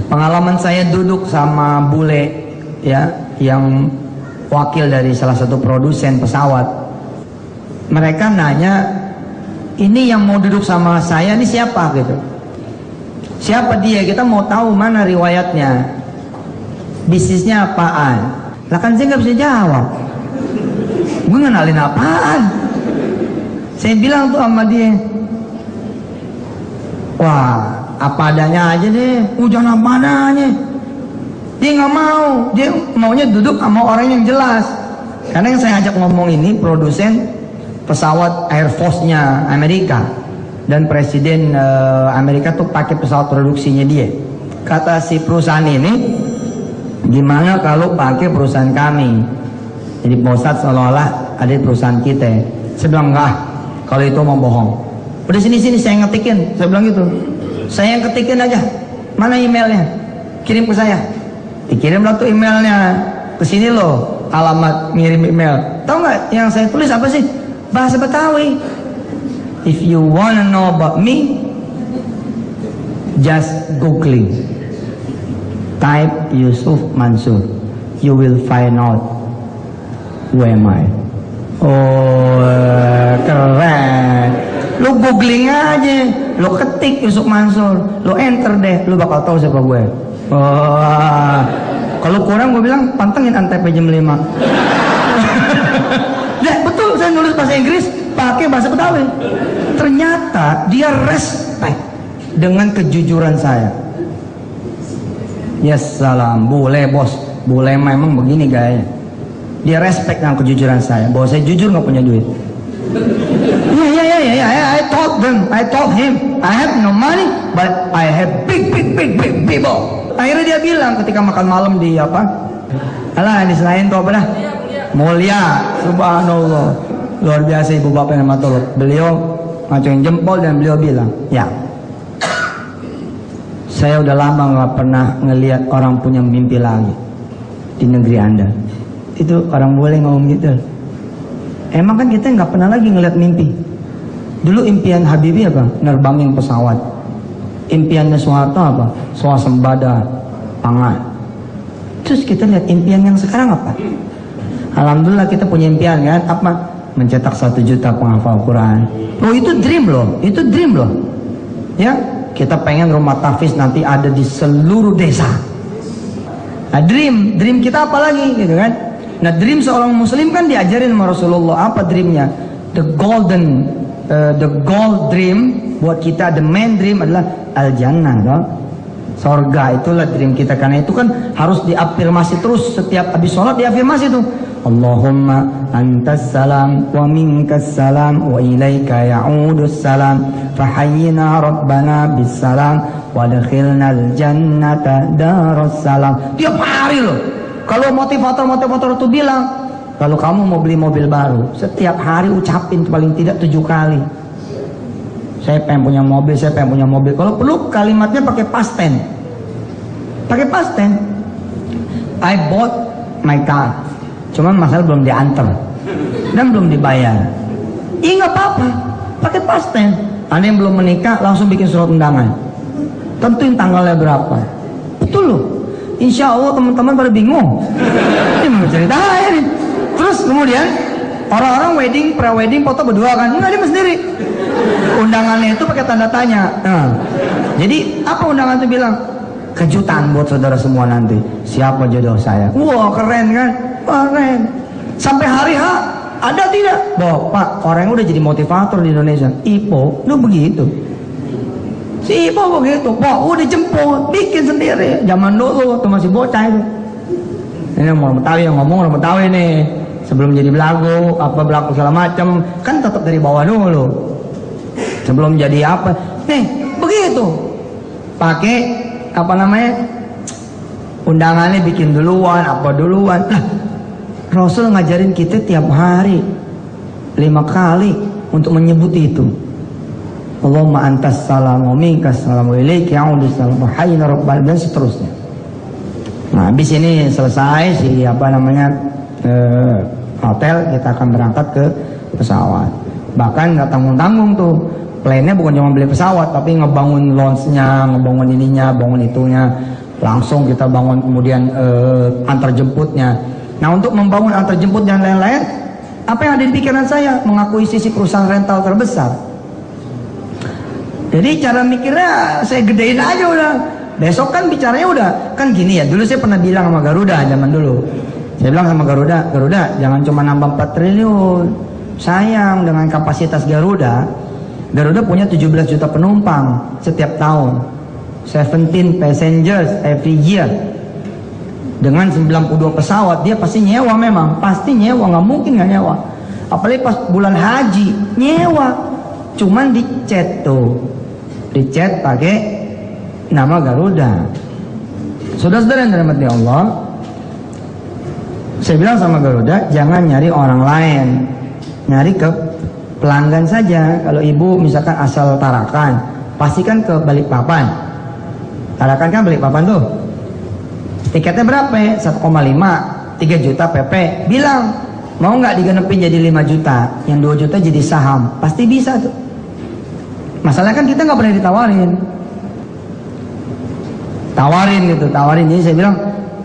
Pengalaman saya duduk sama bule ya, yang wakil dari salah satu produsen pesawat. Mereka nanya, ini yang mau duduk sama saya ini siapa gitu. Siapa dia? Kita mau tahu mana riwayatnya, bisnisnya apaan. Lah kan saya nggak bisa jawab. Gue ngenalin apaan? Saya bilang tuh sama dia, wah, apa adanya aja deh, jangan apa adanya. Dia nggak mau, dia maunya duduk sama orang yang jelas. Karena yang saya ajak ngomong ini produsen pesawat Air Force-nya Amerika, dan presiden Amerika tuh pakai pesawat produksinya dia. Kata si perusahaan ini, gimana kalau pakai perusahaan kami? Jadi Mossad seolah-olah ada di perusahaan kita. Saya bilang enggak, kalau itu mau bohong. Udah sini saya ngetikin, saya bilang gitu. Saya yang ketikin aja, mana emailnya? Kirim ke saya. Dikirim lah tuh emailnya ke sini loh, alamat ngirim email. Tahu nggak yang saya tulis apa sih? Bahasa Betawi. If you wanna know about me, just googling, type Yusuf Mansur, you will find out who am I. Oh, keren. Lu googling aja, lu ketik Yusuf Mansur, lu enter deh, lu bakal tahu siapa gue. Oh, kalau kurang gue bilang pantengin Antep jam 5. Nah, betul, saya nulis bahasa Inggris pakai bahasa Betawi. Ternyata dia respect dengan kejujuran saya. Yes, salam, boleh bos, boleh memang begini gaya. Dia respect dengan kejujuran saya, bahwa saya jujur nggak punya duit. I told him, I have no money, but I have big people. Akhirnya dia bilang ketika makan malam di apa? Alah, diselain tuh apa dah? Mulia, subhanallah, luar biasa ibu bapak yang matuluk. Beliau ngacungin jempol dan beliau bilang, ya, saya udah lama nggak pernah ngelihat orang punya mimpi lagi di negeri Anda. Itu orang boleh ngomong gitu. Emang kan kita nggak pernah lagi ngelihat mimpi. Dulu impian Habibie apa? Nerbangin pesawat. Impiannya Soeharto apa? Swasembada pangan. Terus kita lihat impian yang sekarang apa? Alhamdulillah kita punya impian kan? Apa? Mencetak 1 juta penghafal Quran. Oh, itu dream loh. Itu dream loh. Ya, kita pengen rumah tahfiz nanti ada di seluruh desa. Nah, dream kita apa lagi gitu kan? Nah, dream seorang muslim kan diajarin sama Rasulullah. Apa dreamnya? The gold dream buat kita, the main dream adalah al-jannah, no? Sorga, itulah dream kita. Karena itu kan harus diafirmasi terus. Setiap habis sholat diafirmasi tuh, Allahumma antas salam wa minkas salam wa ilaika ya'udus salam fahayyina rabbana bis salam wa adkhilnal jannata darus salam. Tiap hari loh. Kalau motivator itu bilang, kalau kamu mau beli mobil baru, setiap hari ucapin paling tidak 7 kali. Saya pengen punya mobil, saya pengen punya mobil. Kalau perlu kalimatnya pakai past tense. Pakai past tense. I bought my car. Cuman masalah belum diantar dan belum dibayar. Ih, nggak apa-apa, pakai past tense. Anda yang belum menikah langsung bikin surat undangan. Tentuin tanggalnya berapa. Betul loh. Insya Allah teman-teman pada bingung. Ini mau ceritain nih. Terus kemudian orang-orang pre-wedding foto berdua kan? Enggak, dia sendiri. Undangannya itu pakai tanda tanya. Nah, jadi apa undangan itu bilang? Kejutan buat saudara semua nanti. Siapa jodoh saya? Wah, keren kan? Keren. Sampai hari H ada tidak? Bapak, orang yang udah jadi motivator di Indonesia. Ipo, lu begitu. Si Ipo begitu. Pak, udah jemput, bikin sendiri. Zaman dulu tuh masih bocah itu. Ini orang Betawi yang ngomong, orang Betawi nih. Sebelum jadi belagu, belagu segala macam, kan tetap dari bawah dulu. Sebelum jadi apa? Nih, begitu. Pakai undangannya bikin duluan, duluan. Nah, Rasul ngajarin kita tiap hari 5 kali untuk menyebut itu. Allahumma antas salam wa minkas salam wa ilaika ya'udus salam wa hayyina rabbal, dan seterusnya. Nah, habis ini selesai hotel, kita akan berangkat ke pesawat. Bahkan nggak tanggung-tanggung tuh. Plannya bukan cuma beli pesawat, tapi ngebangun launch-nya, ngebangun ininya, bangun itunya. langsung kita bangun, kemudian antar jemputnya. Nah, untuk membangun antar jemput dan lain-lain, apa yang ada di pikiran saya? Mengakuisisi perusahaan rental terbesar. Jadi cara mikirnya saya gedein aja udah. Besok kan bicaranya udah, kan gini ya, dulu saya pernah bilang sama Garuda zaman dulu. Saya bilang sama Garuda, Garuda jangan cuma nambah 4 triliun. Sayang, dengan kapasitas Garuda, Garuda punya 17 juta penumpang setiap tahun. 17 passengers every year. Dengan 92 pesawat, dia pasti nyewa memang. Pasti nyewa, nggak mungkin nggak nyewa. Apalagi pas bulan haji, nyewa. Cuman dicet tuh. Dicet pakai nama Garuda. Saudara-saudara yang dirahmati Allah, saya bilang sama Garuda, jangan nyari orang lain, nyari ke pelanggan saja. Kalau ibu misalkan asal Tarakan, pastikan ke Balikpapan. Tarakan kan Balikpapan tuh. Tiketnya berapa? 1,5, 3 juta PP. Bilang, mau nggak digenepin jadi 5 juta, yang 2 juta jadi saham. Pasti bisa tuh. Masalah kan kita nggak pernah ditawarin. Tawarin gitu, tawarin. Jadi saya bilang,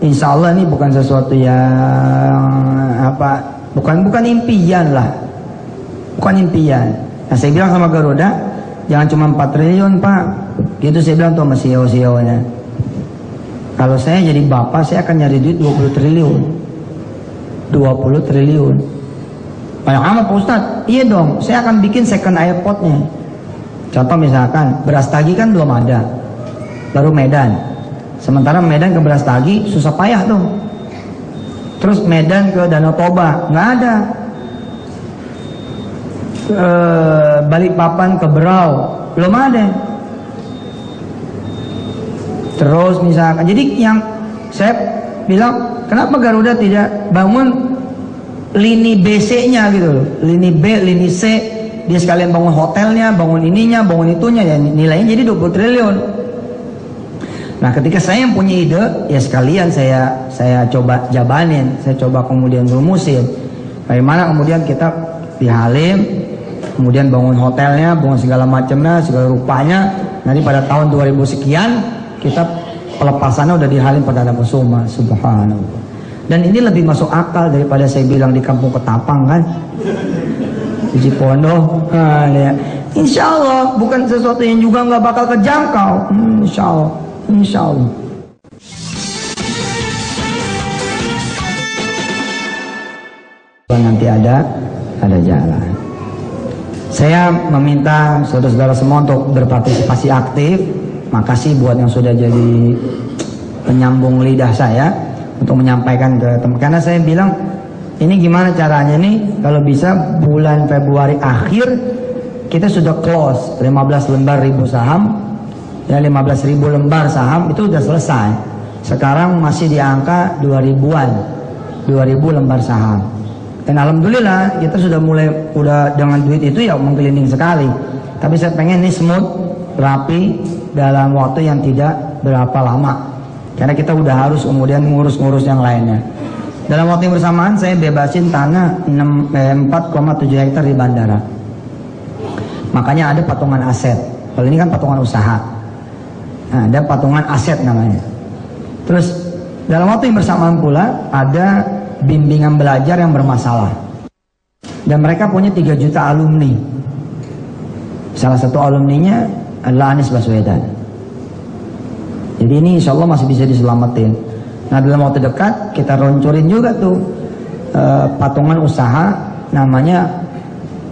insya Allah ini bukan sesuatu yang apa, bukan impian lah, bukan impian. Nah, saya bilang sama Garuda, jangan cuma 4 triliun Pak. Gitu saya bilang tuh sama CEO-nya. Kalau saya jadi bapak, saya akan nyari duit 20 triliun. 20 triliun. Banyak amat Pak Ustadz. Iya dong, saya akan bikin second airportnya. Contoh misalkan, Brastagi kan belum ada, baru Medan. Sementara Medan ke Brastagi susah payah tuh. Terus Medan ke Danau Toba nggak ada. Balikpapan ke Berau belum ada. Terus misalkan, jadi yang saya bilang, kenapa Garuda tidak bangun lini BC-nya gitu, lini B, lini C, dia sekalian bangun hotelnya, bangun ininya, bangun itunya, ya nilainya jadi 20 triliun. Nah, ketika saya yang punya ide, ya sekalian saya coba jabanin, saya coba kemudian rumusin. Bagaimana kemudian kita di Halim, kemudian bangun hotelnya, bangun segala macamnya, segala rupanya. Nanti pada tahun 2000 sekian, kita pelepasannya udah di Halim Perdana Kusuma, subhanallah. Dan ini lebih masuk akal daripada saya bilang di Kampung Ketapang kan, di Cipondo. Nah, ya. Insya Allah bukan sesuatu yang juga nggak bakal kejangkau. Insya Allah. Insya Allah. Nanti ada jalan. Saya meminta saudara-saudara semua untuk berpartisipasi aktif. Makasih buat yang sudah jadi penyambung lidah saya untuk menyampaikan ke teman. Karena saya bilang, ini gimana caranya nih? Kalau bisa bulan Februari akhir kita sudah close 15 lembar ribu saham. Ya, 15.000 lembar saham itu udah selesai. Sekarang masih di angka 2000-an, 2000 lembar saham. Dan alhamdulillah kita sudah dengan duit itu ya mengkeliling sekali. Tapi saya pengen ini smooth, rapi dalam waktu yang tidak berapa lama. Karena kita udah harus kemudian ngurus-ngurus yang lainnya. Dalam waktu yang bersamaan saya bebasin tanah 4,7 hektar di bandara. Makanya ada patungan aset. Kalau ini kan patungan usaha. Nah, ada patungan aset namanya. Terus dalam waktu yang bersamaan pula ada bimbingan belajar yang bermasalah. Dan mereka punya 3 juta alumni. Salah satu alumninya adalah Anies Baswedan. Jadi ini insya Allah masih bisa diselamatin. Nah, dalam waktu dekat kita runcurin juga tuh patungan usaha namanya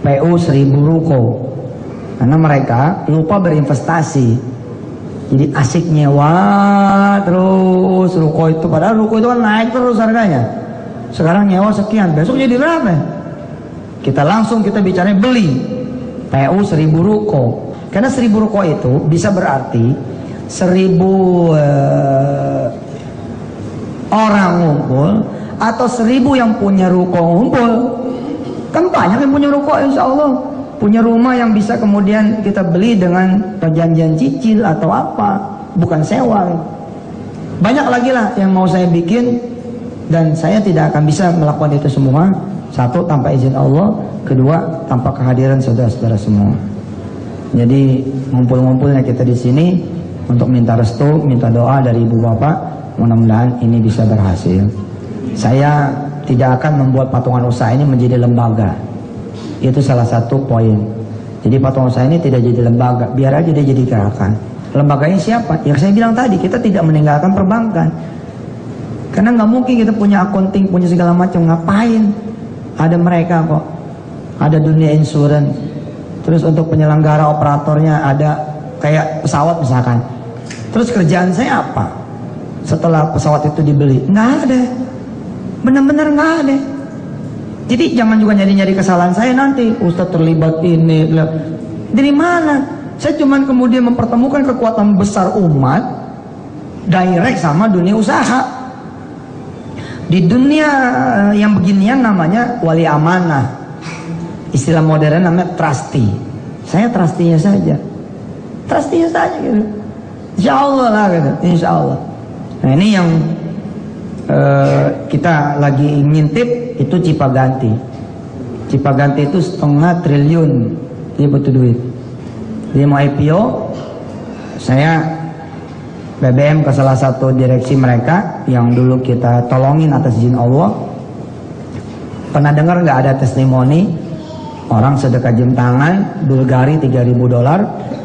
PU 1000 Ruko. Karena mereka lupa berinvestasi. Jadi asik nyewa terus ruko itu, padahal ruko itu kan naik terus harganya. Sekarang nyewa sekian, besok jadi berapa? Kita bicara beli PU 1000 ruko. Karena 1000 ruko itu bisa berarti 1000 orang ngumpul atau 1000 yang punya ruko ngumpul. Kan banyak yang punya ruko insya Allah. Punya rumah yang bisa kemudian kita beli dengan perjanjian cicil atau apa, bukan sewa. Banyak lagi lah yang mau saya bikin, dan saya tidak akan bisa melakukan itu semua. Satu, tanpa izin Allah. Kedua, tanpa kehadiran saudara-saudara semua. Jadi ngumpul-ngumpulnya kita di sini untuk minta restu, minta doa dari ibu bapak. Mudah-mudahan ini bisa berhasil. Saya tidak akan membuat patungan usaha ini menjadi lembaga. Itu salah satu poin. Jadi patungan usaha ini tidak jadi lembaga, biar aja dia jadi gerakan. Lembaganya siapa? Ya saya bilang tadi, kita tidak meninggalkan perbankan. Karena nggak mungkin kita punya accounting, punya segala macam. Ngapain? Ada mereka kok. Ada dunia insurance. Terus untuk penyelenggara operatornya ada kayak pesawat misalkan. Terus kerjaan saya apa? Setelah pesawat itu dibeli? Nggak ada. Benar-benar nggak ada. Jadi jangan juga nyari-nyari kesalahan saya nanti. Ustadz terlibat ini. Dari mana? Saya cuman kemudian mempertemukan kekuatan besar umat direct sama dunia usaha. Di dunia yang beginian namanya wali amanah. Istilah modern namanya trustee. Saya trustee-nya saja. Trustee-nya saja gitu. Insya Allah lah gitu. Insya Allah. Nah ini yang kita lagi ngintip itu Cipaganti. Cipaganti itu 0,5 triliun dia butuh duit. Dia mau IPO. Saya BBM ke salah satu direksi mereka yang dulu kita tolongin atas izin Allah. Pernah dengar nggak ada testimoni orang sedekah jam tangan Bulgari $3.000,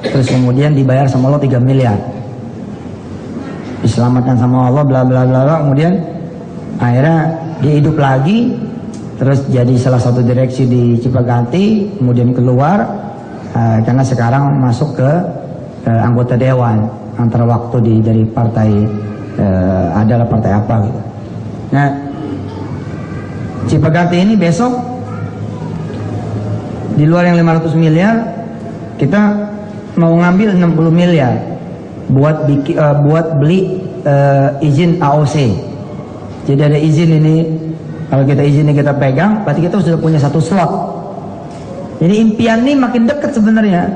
terus kemudian dibayar sama Allah 3 miliar, diselamatkan sama Allah bla bla bla bla, kemudian akhirnya dia hidup lagi, terus jadi salah satu direksi di Cipaganti, kemudian keluar karena sekarang masuk ke anggota dewan antara waktu dari partai adalah partai apa gitu. Nah Cipaganti ini besok di luar yang 500 miliar kita mau ngambil 60 miliar buat beli izin AOC. Jadi ada izin ini, kalau kita izin ini kita pegang, berarti kita sudah punya satu slot. Jadi impian ini makin dekat sebenarnya.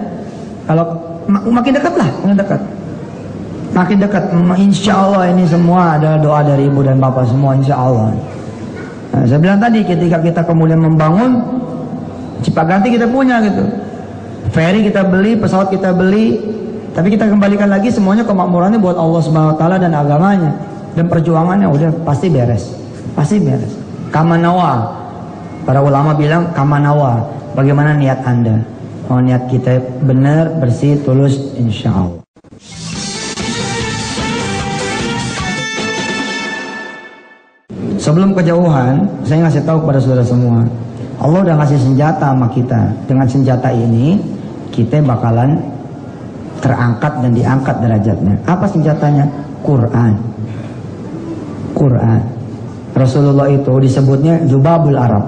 Kalau makin dekat lah, makin dekat. Insya Allah ini semua adalah doa dari ibu dan bapak semua, insya Allah. Nah, saya bilang tadi ketika kita kemudian membangun Cipaganti kita punya gitu, ferry kita beli, pesawat kita beli, tapi kita kembalikan lagi semuanya kemakmurannya buat Allah Subhanahu Wa Taala dan agamanya, dan perjuangannya udah pasti beres, pasti beres. Kamanawa, para ulama bilang kamanawa, bagaimana niat anda? Oh niat kita benar, bersih, tulus, insya Allah. Sebelum kejauhan, saya ngasih tahu kepada saudara semua, Allah udah ngasih senjata sama kita. Dengan senjata ini kita bakalan terangkat dan diangkat derajatnya. Apa senjatanya? Quran. Quran. Rasulullah itu disebutnya Jubabul Arab.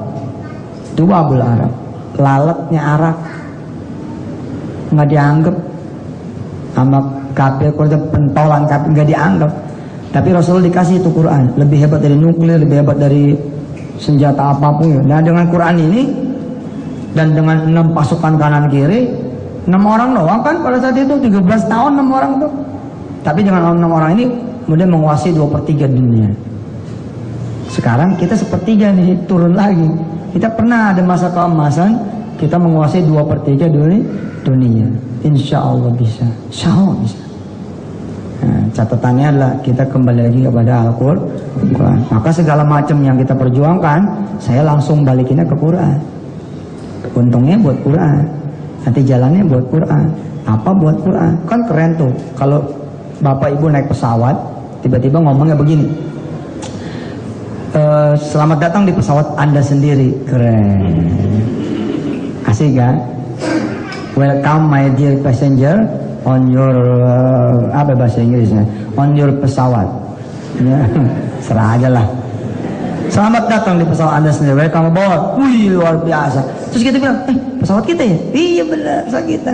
Jubabul Arab. Lalatnya Arab. Nggak dianggap sama kafir, pentolan kafir nggak dianggap. Tapi Rasulullah dikasih itu Quran. Lebih hebat dari nuklir, lebih hebat dari senjata apapun. Nah dengan Quran ini dan dengan 6 pasukan kanan kiri, 6 orang doang kan pada saat itu, 13 tahun 6 orang tuh. Tapi dengan 6 orang ini kemudian menguasai 2/3 dunia. Sekarang kita 1/3 nih, turun lagi. Kita pernah ada masa keemasan, kita menguasai 2/3 dunia. Insya Allah bisa. Insya Allah bisa. Nah, catatannya adalah kita kembali lagi kepada Al-Quran. Maka segala macam yang kita perjuangkan, saya langsung balikinnya ke Quran. Untungnya buat Quran, nanti jalannya buat Quran. Apa buat Quran? Kan keren tuh. Kalau bapak ibu naik pesawat, tiba-tiba ngomongnya begini, selamat datang di pesawat anda sendiri. Keren. Asik kan? Welcome my dear passenger on your apa bahasa Inggrisnya, on your pesawat ya, serah aja lah. Selamat datang di pesawat anda sendiri, welcome aboard. Wih luar biasa. Terus kita bilang, pesawat kita ya? Iya benar, pesawat kita.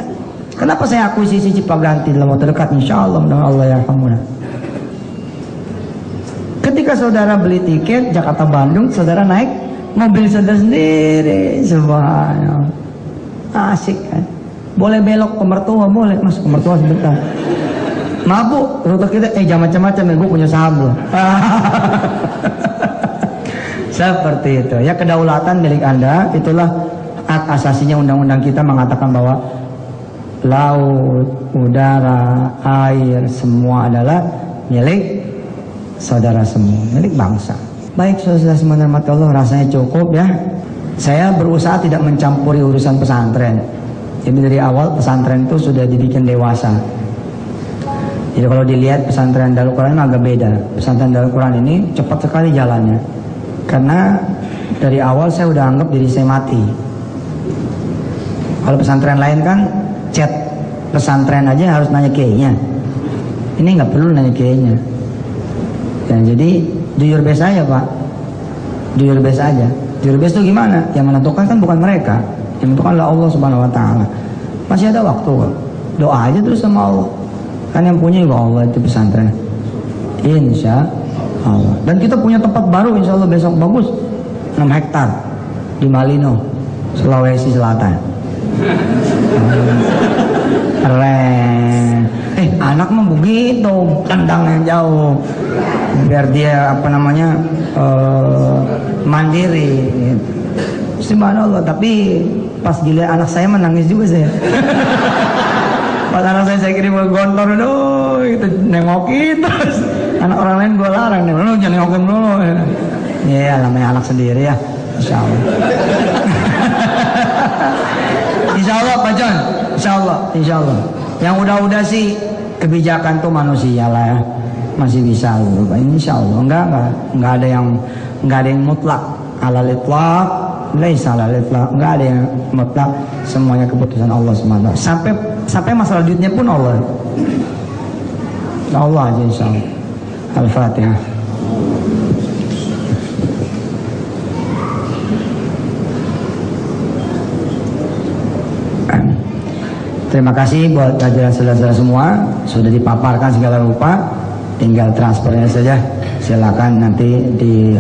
Kenapa saya akuisisi Cipaganti dalam waktu dekat? Insya Allah, Allah yarhamuna. Ketika saudara beli tiket Jakarta Bandung, saudara naik mobil saudara sendiri, subhanallah, asik kan? Boleh belok ke mertua, boleh masuk ke mertua sebentar. Mabuk, rute kita, jangan macam-macam ya, gue punya saham loh. Seperti itu. Ya kedaulatan milik anda, itulah hak asasinya undang-undang kita mengatakan bahwa laut, udara, air, semua adalah milik saudara semua, milik bangsa. Baik saudara semua rahmat Allah, rasanya cukup ya. Saya berusaha tidak mencampuri urusan pesantren. Jadi dari awal pesantren itu sudah dibikin dewasa. Jadi kalau dilihat pesantren Darul Quran agak beda. Pesantren Darul Quran ini cepat sekali jalannya. Karena dari awal saya udah anggap diri saya mati. Kalau pesantren lain kan chat pesantren aja harus nanya kiainya. Ini nggak perlu nanya kiainya. Ya, jadi do your best aja Pak. Do your best aja. Do your best itu gimana? Yang menentukan kan bukan mereka. Yang menentukan adalah Allah Subhanahu Wa Taala. Masih ada waktu kok. Doa aja terus sama Allah. Kan yang punya juga Allah itu pesantren. Insya Allah. Dan kita punya tempat baru insya Allah besok bagus. 6 hektar di Malino, Sulawesi Selatan. Keren. Anak mah begitu, tendang yang jauh biar dia mandiri. Subhanallah. Tapi pas dilihat anak saya menangis juga saya. Pas anak saya kirim ke gontor dulu, itu nengokin terus. Anak orang lain gue larang, lu jangan nengokin dulu. Ya namanya anak sendiri ya, insya Allah. Insya Allah Pak John, insya Allah. Yang udah sih kebijakan tuh manusia lah ya, masih bisa gitu Pak. Insya Allah nggak ada yang mutlak, alal itlaq, laisa alal itlaq, nggak ada yang mutlak, semuanya keputusan Allah SWT. Sampai masalah duitnya pun Allah aja insya Allah. Al-Fatihah. Terima kasih buat hadirin saudara-saudara semua, sudah dipaparkan segala rupa, tinggal transfernya saja. Silakan nanti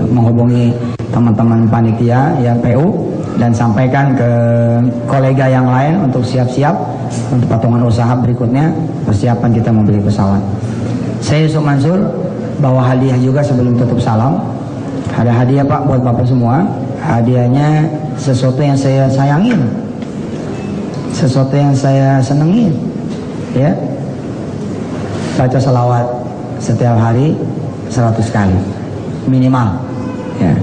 menghubungi teman-teman panitia ya PU dan sampaikan ke kolega yang lain untuk siap-siap untuk patungan usaha berikutnya, persiapan kita membeli pesawat. Saya Yusuf Mansur bawa hadiah juga sebelum tutup salam. Ada hadiah Pak buat Bapak semua. Hadiahnya sesuatu yang saya sayangin, sesuatu yang saya senengin, ya. Baca salawat setiap hari 100 kali minimal, ya.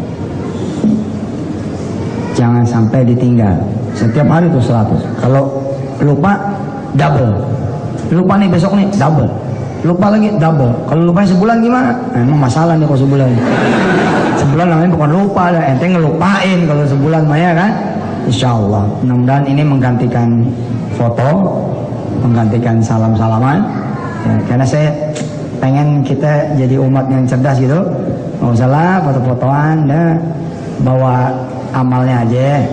Jangan sampai ditinggal. Setiap hari itu 100. Kalau lupa double. Lupa nih besok nih double. Lupa lagi double. Kalau lupa sebulan gimana? Emang masalah nih kalau sebulan. Sebulan namanya bukan lupa, ente ngelupain kalau sebulan mah ya kan. Insya Allah. Mudah-mudahan ini menggantikan foto, menggantikan salam-salaman. Ya, karena saya pengen kita jadi umat yang cerdas gitu. Nggak usah lah foto-fotoan, dah bawa amalnya aja,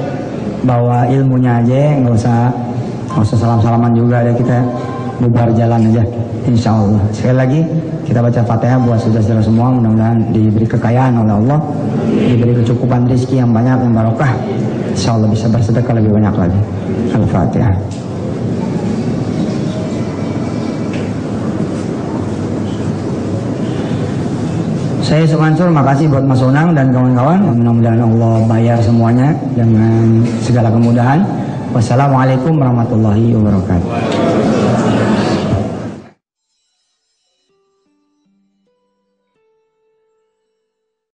bawa ilmunya aja, nggak usah salam-salaman juga, ada kita bubar jalan aja, insya Allah. Sekali lagi kita baca Fatihah buat saudara-saudara semua, mudah-mudahan diberi kekayaan oleh Allah, diberi kecukupan rezeki yang banyak, yang barokah, insya Allah bisa bersedekah lebih banyak lagi. Al-Fatihah. Saya Sumansur, makasih buat Mas Unang dan kawan-kawan. Mudah-mudahan Allah bayar semuanya dengan segala kemudahan. Wassalamualaikum warahmatullahi wabarakatuh.